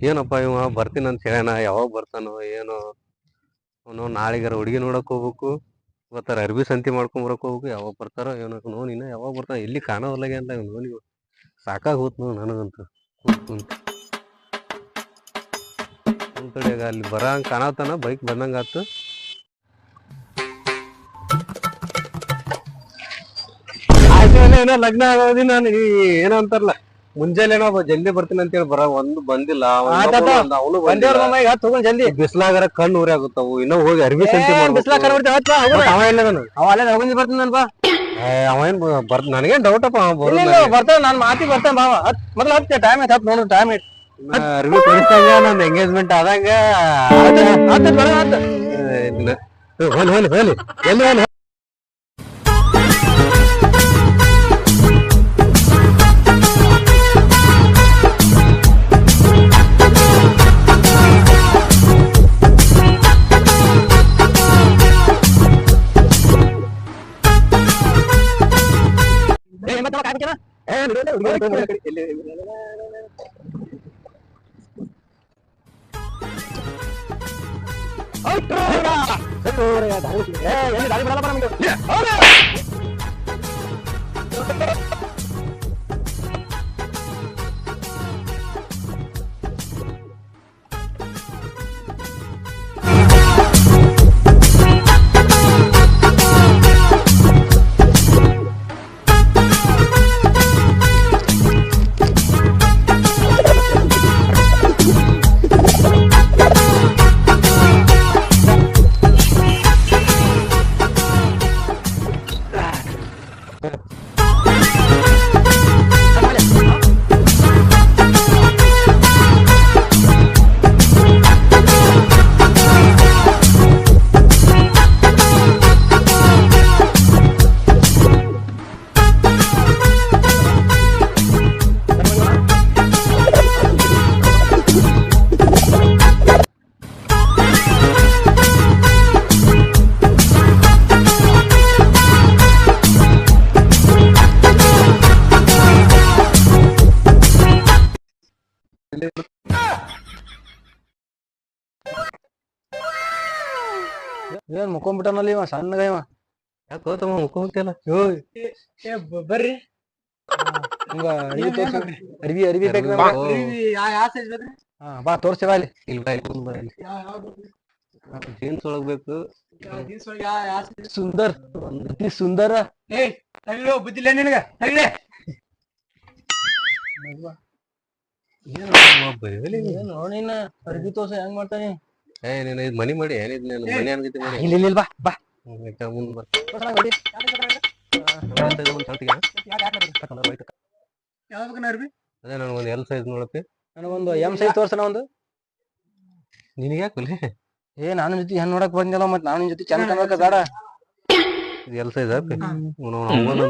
ಏನಪ್ಪ ಇವ ಬರ್ತೀನಿ ಅಂತ ಹೇಳ್ಯಾನ, ಯಾವಾಗ ಬರ್ತಾನೋ ಏನೋ. ಅವನು ನಾಳೆಗಾರ ಹುಡುಗಿ ನೋಡಕ್ ಹೋಗ್ಬೇಕು, ಇವತ್ತಾರ ಅರ್ಬಿ ಸಂತಿ ಮಾಡ್ಕೊಂಬರಕ್ ಹೋಗ್ಬೇಕು. ಯಾವಾಗ ಬರ್ತಾರೋ ಏನೋ ನೋಡಿ, ಇನ್ನ ಯಾವಾಗ ಬರ್ತಾನ ಎಲ್ಲಿ ಕಾಣವಲ್ಲಾಗೆ ಅಂತ ನೋಡಿ. ಸಾಕಾಗ್ ಹೋತ್ ನೋಡ್ ನನಗಂತೂ. ಕುಂತಡಿಯಾಗ ಅಲ್ಲಿ ಬರಂಗ್ ಕಾಣತಾನ, ಬೈಕ್ ಬಂದಂಗ ಆತು. ಏನೋ ಲಗ್ನ ಆಗೋದಿ ನಾನು ಏನೋ ಅಂತಾರಲ್ಲ, ಮುಂಜಾನೆ ಏನೋ ಜಲ್ದಿ ಬರ್ತೀನಿ ಅಂತ ಹೇಳಿ ಒಂದು ಬಂದಿಲ್ಲ. ಅವನು ಜಲ್ದಿ ಬಿಸ್ಲಾಗಾರ ಕಣ್ಣು ಊರಿ ಆಗುತ್ತಾವು. ಇನ್ನೂ ಹೋಗಿ ಅರ್ಬಿ ಸಂತಿ ಅವ ಏನ್ ನನಗೇನ್ ಡೌಟ್ ಅಪ್ಪ ಬರ್ತಾನ. ನಾನ್ ಮಾತಿ ಬರ್ತಾನ ಬಾವ ಮೊದ್ಲು ಹತ್ತೆ ಟೈಮ್ ಐತ್ ನೋಡು. ಟೈಮ್ ಐತ್ ಅರ್ಬಿ ತೋರಿಸ್ದಂಗ ನಂದು ಎಂಗೇಜ್ಮೆಂಟ್ ಆದಂಗ ಎಲ್ಲಿ ಏನ್ ಮುಕ್ಕೊಂಡ್ಬಿಟ್ಟನಲ್ಲಿ ಇವ ಸಣ್ಣಗ ಇವ. ಯಾಕೋತಮ್ಮ ಮುಕ್ಕೊಂತಿಲ್ಲ? ಬರ್ರಿ ಅರ್ಬಿ ಅರ್ಬಿ ಬೇಕು. ಬಾ ತೋರ್ಸಿವ ಅಲ್ಲಿ. ಜೀನ್ಸ್ ಒಳಗ್ ಬೇಕು. ಸುಂದರ್ ಅತಿ ಸುಂದರ. ಬುದ್ಧಿಲ್ಲ ನಿನಗ ನೋಡಿನ ಅರ್ಬಿ ತೋರ್ಸ ಹೆಂಗ್ ಮಾಡ್ತಾನೆ. ನೀನ್ ಇದ್ ಮನಿ ಮಾಡಿ ಏನಿದ್ ಮನಿ ಅನ್ಗತಿ ಮಾಡಿ. ಇಲ್ಲ ಬಾ ಬಾ ಮುಂದ್ ಬಾ. ಅದೇ ನನಗೊಂದು ಎಲ್ ಸೈಜ್ ನೋಡಪ್ಪಿ. ನನಗೊಂದು ಎಂ ಸೈಜ್ ತೋರ್ಸನ ಒಂದು. ನಿನಗೆ ಯಾಕಲೆ? ನಾನು ಜೊತೆ ಹೆಣ್ ನೋಡಕ್ ಬಂದಿಲ್ಲ, ಮತ್ ನಾನು ನಿನ್ ಜೊತೆ ಚಂದ ಕಾಣ್ಬೇಕ ಬೇಡ. ಇದು ಎಲ್ ಸೈಜ್ ಅಪ್ಪಿ?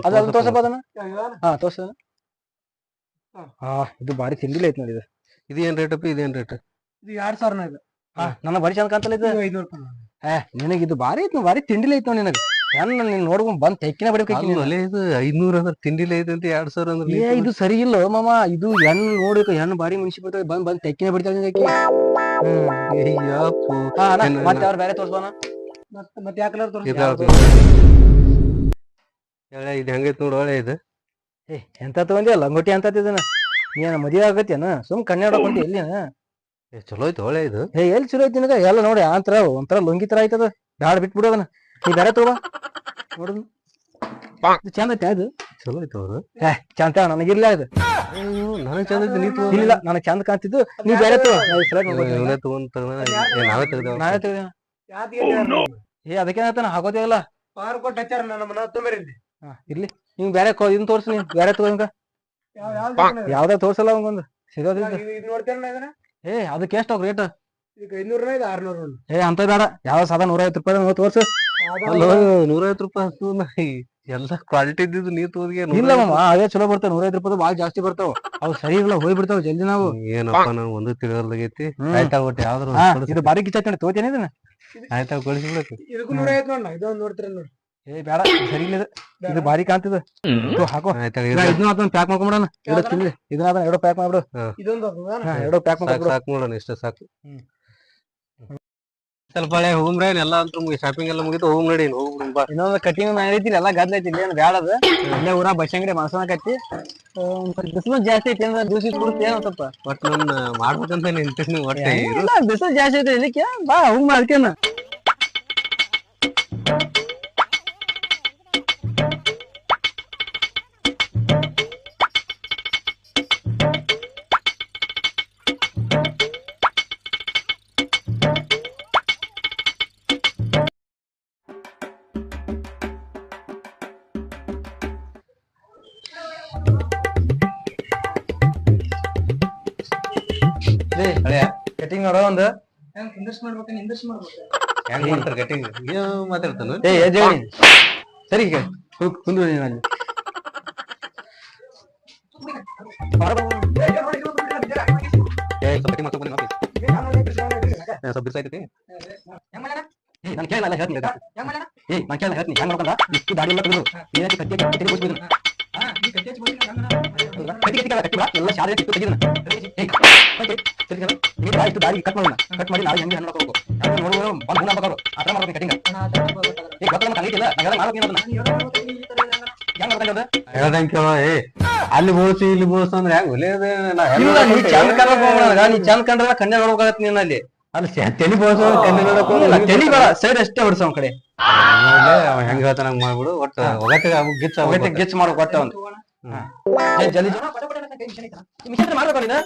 ಅದನ್ನ ತೋರ್ಸಪ್ಪ ಅದನ್ನ. ಹಾ ತೋರ್ಸ. ಇದು ಬಾರಿ ತಿಂಡಿಲ್ಲ ಐತಿ ನೋಡಿ. ಇದು ಏನ್ ರೇಟ್ ಅಪ್ಪಿ? ಇದೇನ್ ರೇಟ್? ಇದು 2000 ಇದು. ನನ್ನ ಬಾರಿ ಚಂದ ಕಾಣ್ತಲ್ಲ ಇದು. 500 ರೂಪಾಯಿ. ನಿನಗೆ ಇದು ಬಾರಿ ಐತಿ, ಬಾರಿ ತಿಂಡಿಲ್ಲ ಐತಿ ನೋಡಿ ನಿನಗೆ. ನೀನ್ ನೋಡ್ಕೊಂಡ್ ಬಂದ್ ತೆಕ್ಕಿನ ಬಡಿಬೇಕು. ಇದು 500 ಅಂದ್ರೆ ತಿಂಡಿಲ್ಲ ಐತಿ ಅಂತ 2000 ಅಂದ್ರೆ ಇದು ಸರಿ ಇಲ್ಲ ಮಾಮ. ಇದು ಹೆಣ್ಣು ನೋಡ್ಬೇಕು, ಹೆಣ್ಣು ಬಾರಿ ಮನುಷ್ಯ ಬರ್ತಾವೆ. ಬಂದ್ ತೆಕ್ಕಿನ ಬಡಿತಾಳೆ. ಮತ್ತೆ ಅವ್ರು ಬೇರೆ ತೋರ್ಸ್ಬೋಣ. ಮತ್ತೆ ಯಾವ ಕಲರ್ ತೋರಿಸ್? ಇದು ಹೆಂಗೈತಿ ನೋಡು, ಒಳ್ಳೆ ಇದು. ಎಂತ ತಗೊಂಡಿ ಲಂಗೋಟಿ ಅಂತ ಇದನ್ನ. ನೀನ್ ಮದುವೆ ಆಗತ್ತೇನ? ಸುಮ್ ಕನ್ನಡ ಕೊಂಡಿ ಎಲ್ಲಿ? ಚಲೋ ಐತಿ, ಒಳ್ಳೆ ಇದು. ಎಲ್ಲಿ ಚಲೋ ಐತಿ ನಿನಗ? ಎಲ್ಲ ನೋಡಿ ಆತರ ಒಂಥರ ಲುಂಗಿ ತರ ಆಯ್ತದ. ಬ್ಯಾಡ ಬಿಟ್ಬಿಡು ಅದನ್ನ. ನೀ ಬೇರೆ ತಗೋ ನೋಡು. ಚಂದ ಐತಿ ಅದು. ಚಲೋ ಐತಿ ಅವ್ರು. ಚಂದ ನನಗಿರ್ಲ ಅದು. ನನಗ್ ಚಂದ ಐತಿ, ನೀ ತಗೋ. ಇಲ್ಲ ನನಗ್ ಚಂದ ಕಾಣ್ತಿದ್ದು. ನೀ ಬೇರೆ ತಗೋ. ನಾವೇ ತೆಗ್ದೇವ. ಅದಕ್ಕೇನತ್ತ ಹಾಕೋದೇವಲ್ಲ. ಇರ್ಲಿ ಹಿಂಗ್ ಬೇರೆ ಇದನ್ ತೋರ್ಸ. ನೀನ್ ಬೇರೆ ತಗೋ. ಹಿಂಗ ಯಾವ್ದ ತೋರ್ಸಲ್ಲ ಅವಂಗೊಂದು ಸಿಗೋದಿಲ್ಲ. ಅದಕ್ಕೆ ಎಷ್ಟ ರೇಟ್? 500 ಇದು 600. ಅಂತ ಬೇಡ. ಯಾವ ಸಾದಾ 150 ರೂಪಾಯಿ ತೋರ್ಸು. 150 ರೂಪಾಯಿ ಎಲ್ಲ ಕ್ವಾಲಿಟಿ ಇದ್ದಿದ್ದು ನೀ ತೋದ್ಗೆ. ಇಲ್ಲ ಮಾಮ, ಅದೇ ಚಲೋ ಬರ್ತಾವ. 150 ರೂಪಾಯಿ ಬಾಳ ಜಾಸ್ತಿ ಬರ್ತಾವ. ಅವ್ ಸರಿ ಇಲ್ಲ, ಹೋಗ್ಬಿಡ್ತಾವ ಜಲ್ದಿ. ನಾವು ಏನಪ್ಪ ನಾನು ಒಂದು ತಿಳಿಯಲ್ದಾಗೈತಿ. ಆಯ್ತಾ ಒಟ್ಟು ಯಾವ್ದು ಇದು ಬಾರಿ ಕಿಚ್ಚ ತೋತೇನೆ ಇದನ್ನ. ಆಯ್ತಾ ಕಳಿಸ್ಬಿಡಕ್ಕೆ. ಇದಕ್ಕೂ 150 ನೋಡ. ಇದೊಂದು ನೋಡ್ತೀರ ನೋಡಿ. ಏ ಬೇಡ ಸರಿ ಇಲ್ಲ ಇದು ಭಾರಿ ಕಾಣ್ತಿದ ಹಾಕೋ ಆಯ್ತಾ ಇದನ್ನ ಪ್ಯಾಕ್ ಮಾಡ್ಕೊಂಬಿಡೋಣ ಎರಡು ತಿಂದ್ರಿ ಇದನ್ನ ಎರಡು ಪ್ಯಾಕ್ ಮಾಡ್ಬಿಡು ಇದೊಂದು ಎರಡು ಪ್ಯಾಕ್ ಸಾಕು ಮಾಡ್ಬಿಡು ಸಾಕು ನೋಡೋಣ ಇಷ್ಟ ಸಾಕು ಸ್ವಲ್ಪ ಹಳೆ ಹೋಗ್ಮ್ರೆ ಎಲ್ಲ ಅಂತೂ ಶಾಪಿಂಗ್ ಎಲ್ಲ ಮುಗಿತು ಹೋಗ್ ನಡಿ ಹೋಗ್ಬಿಡು ಬಾ ಇನ್ನೊಂದು ಕಟಿಂಗ್ ಐತಿ ಎಲ್ಲ ಗದ್ಲ ಐತಿ ಏನು ಬ್ಯಾಡದ ಇಲ್ಲೇ ಊರ ಬಸ್ ಅಂಗಡಿ ಮನಸನ ಕಟ್ಟಿ ಬಿಸಿಲು ಜಾಸ್ತಿ ಐತಿ ಅಂದ್ರೆ ದಿವ್ಸ ಕೊಡುತ್ತೆ ಏನೋ ಸ್ವಲ್ಪ ಒಟ್ ನನ್ನ ಮಾಡ್ಬೇಕಂತ ನಿಂತೀನಿ ಒಟ್ಟೆ ಇಲ್ಲ ಬಿಸಿಲು ಜಾಸ್ತಿ ಐತಿ ಇದಕ್ಕೆ ಬಾ ಹೋಗ್ ಮಾಡ್ತೇನ ಕಟಿಂಗ್ ನೋಡೋ ಒಂದು ಇಂಡಸ್ಟ್ ಮಾಡ್ಬೇಕು ಇಂಡಸ್ಟ್ ಮಾಡ್ಬೇಕು ಹೆಂಗ್ ಮಾಡ್ತಾರೆ ಕಟಿಂಗ್ ಏನು ಮಾತಾಡ್ತಾನ ಏ ಎದ್ದೇಳಿ ಸರಿ ಈಗ ಹೋಗ್ ಕುಂದ್ರು ನೀನು ಅಲ್ಲಿ ಸ್ವಲ್ಪ ಕಟಿಂಗ್ ಮಾಡ್ಕೊಂಡು ಸ್ವಲ್ಪ ಬಿರ್ಸಾಯ್ತೈತಿ ಏ ನಾನು ಕೇಳಲ್ಲ ಹೇಳ್ತೀನಿ ಏ ನಾನು ಕೇಳಲ್ಲ ಹೇಳ್ತೀನಿ ಹೆಂಗ್ ಮಾಡ್ಕೊಂಡ ಇಷ್ಟು ದಾಡಿ ಎಲ್ಲ ತೆಗೆದು ನೀನಾಗಿ ಕಟ್ಟಿ ಬೋಸ್ಬಿಡು ಎಲ್ಲ ಶಾಲೆ ಕಿತ್ತು ತೆಗಿದನ ಇಷ್ಟು ದಾಡಿ ಕಟ್ ಮಾಡೋಣ ಕಟ್ ಮಾಡಿ ನಾಳೆ ಹೆಂಗೆ ಹಣ್ಣು ಹಾಕೋಬೇಕು ನೋಡುವ ಬಂದು ಹಣ್ಣು ಹಾಕೋರು ಆ ಥರ ಮಾಡ್ಬೇಕು ಕಟಿಂಗ್ ಏ ಗೊತ್ತಲ್ಲ ಕಲಿತಿಲ್ಲ ನಾವೆಲ್ಲ ಮಾಡ್ಬೇಕು ಹೆಂಗ್ ಮಾಡ್ಕೊಂಡ ಹೇಳ್ದಂಗೆ ಕೇಳೋ ಏ ಅಲ್ಲಿ ಬೋಳ್ಸಿ ಇಲ್ಲಿ ಬೋಳ್ಸ ಅಂದ್ರೆ ಹೆಂಗ್ ಒಲೇದೇ ನೀ ಚಂದ ಕಾಣಬೇಕು ನೀ ಚಂದ ಕಂಡ್ರೆ ಕನ್ಯಾ ನೋಡ್ಬೇಕಾಗತ್ತೆ ನೀನ್ ಅಲ್ಲಿ ಅಲ್ಲಿ ತೆಲಿ ಬೋಳ್ಸ ಕಣ್ಣು ಇಲ್ಲ ತಲಿ ಬೇಡ ಸೈಡ್ ಅಷ್ಟೇ ಹೊಡ್ಸ ಅವ್ನ ಕಡೆ ಹೆಂಗ್ ಹೇಳ್ತಾನ ಹಂಗ್ ಮಾಡ್ಬಿಡು ಒಟ್ಟು ಒಗಟ್ಟಿಗೆ ಗಿಚ್ಚ ಗೆಚ್ ಮಾಡೋ ಕೊಟ್ಟ ಒಂದು ಜಲ್ದಿ ಮಿಷನ್ ಮಾಡ್ಬೇಕು ನೀನು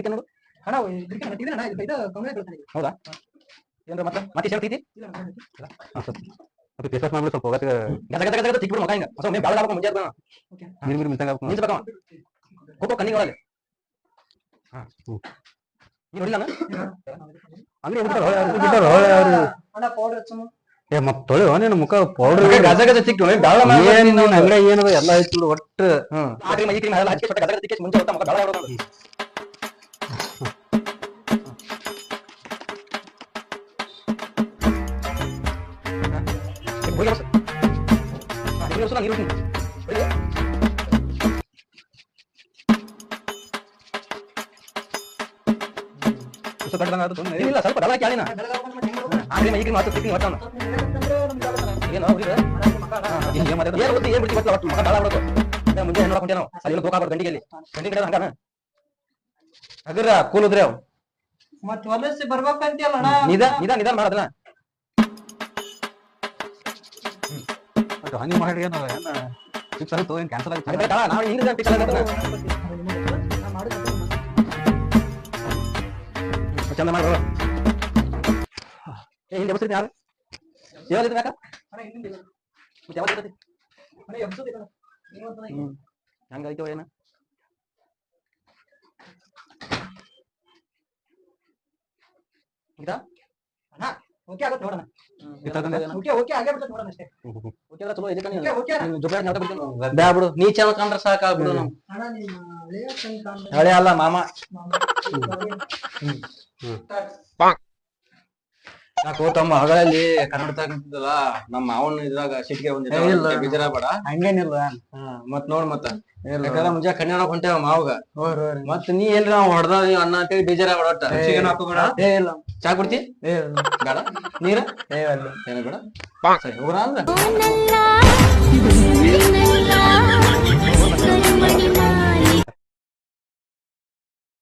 ನೋಡು ಹಣ ಹೌದಾ ಏನ್ರ ಮತ್ತೆ ಮತ್ತೆ ಹೇಳ್ತೈತಿ ಫೇಸ್ ವಾಶ್ ಮಾಡ್ಬಿಡು ಸ್ವಲ್ಪ ಒಗಟ್ಟಿಗೆ ಗದ ತಿಕ್ಬಿಡು ಮಗ ಹಿಂಗ ಹೊಸ ಮೇಲೆ ಬೆಳಗಾಗ ಮುಂಜಾನೆ ಮಿರ್ ಮಿರ್ ಮಿಂಚಂಗ ನಿಂತ್ಬೇಕವ ಹೋಗೋ ಕಣ್ಣಿಗೆ ಒಳಗೆ ನೀ ನೋಡಿಲ್ಲ ಅಂದ್ರೆ ಹಣ ಪೌಡರ್ ಹಚ್ಚಮ್ಮ ಏ ಮತ್ ತೊಳಿ ನೀನು ಮುಖ ಪೌಡರ್ ಗಜ ಗಜ ತಿಕ್ಕು ಬೆಳ ಅಂಗಡಿ ಏನದ ಎಲ್ಲ ಐತಿ ಒಟ್ಟು ಆ ಕ್ರೀಮ್ ಈ ಕ್ರೀಮ್ ಎಲ್ಲ ಹಚ್ಚಿ ಗಜ ಗಜ ತಿಕ್ಕಿ ಮುಂಚೆ ಹೊತ್ತ ಮಗ ಬೆಳ ಹೊಡೋದು ಇಲ್ಲ ಸ್ವಲ್ಪ ಡಲ ಕೇಳಿನ ಆಗ್ಲಿ ಈಗ ಮಾತು ತಿಕ್ಕಿ ಹೊಟ್ಟವನ ಏನು ಏನ್ ಬಿಡ್ತಿ ಒಟ್ಟು ಮಗ ಡಲ ಹೊಡೋದು ಮುಂಜೆ ಹೆಣ್ಣು ಹಾಕೊಂಡೆ ನಾವು ಅಲ್ಲಿ ಗೋಕಾಬಾರ್ದು ಗಂಡಿಗೆ ಗಂಡಿ ಗಿಡ ಹಂಗಾನ ಅದ್ರ ಕೂಲ್ ಉದ್ರಿ ಅವ್ ಮತ್ ಹೊಲಸಿ ಬರ್ಬೇಕಂತಿಯಲ್ಲ ನಿಧಾನ ಮಾಡೋದಲ್ಲ ಹನಿ ಮಾಡಿ ಏನು ಫಿಕ್ಸ್ ಆಗುತ್ತೆ ಏನು ಕ್ಯಾನ್ಸಲ್ ಆಗುತ್ತೆ ನಾವು ಹಿಂಗ ಚಂದ ಮಾಡ್ರು ಏ ಹಿಂದೆ ಬಸ್ರಿ ಯಾರು ಯಾವ್ದು ಯಾಕ ಹಂಗಾಯ್ತು ಏನ ಇದಾ ಓಕೆ ಆಗುತ್ತೆ ನೋಡೋಣ ಬ್ಯಾಬಿಡು ನೀ ಚಂದ ಕಂಡ್ರ ಸಾಕಾಗ್ಬಿಡು ನಮ್ ಹಳೆ ಅಲ್ಲ ಮಾಮ ಯಾಕೋ ತಮ್ಮ ಹಗಳಲ್ಲಿ ಕನ್ನಡತಾಗಲ್ಲ ನಮ್ಮ ಮಾವನ್ ಇದ್ರಾಗ ಸಿಟಿಗೆ ಒಂದಿಲ್ಲ ಬೇಜಾರ ಬೇಡ ಹಂಗೇನಿಲ್ಲ ಮತ್ ನೋಡ್ ಮತ್ತ ಯಾಕಂದ್ರ ಮುಂಜಾ ಕನ್ನಡ ಹೊಂಟೇವ ಮಾವಗ ಮತ್ ನೀ ಏನ್ರ ನಾವ್ ಹೊಡ್ದ ಅನ್ನ ಅಂತೇಳಿ ಬೇಜಾರ ಬೇಡ ಏ ಇಲ್ಲ ಚಾ ಕುಡ್ತಿ ಏ ಬೇಡ ನೀರ ಏ ಅಲ್ಲ ಏನ ಬೇಡ ಸರಿ ಹೋಗೋಣ ಅಂದ್ರ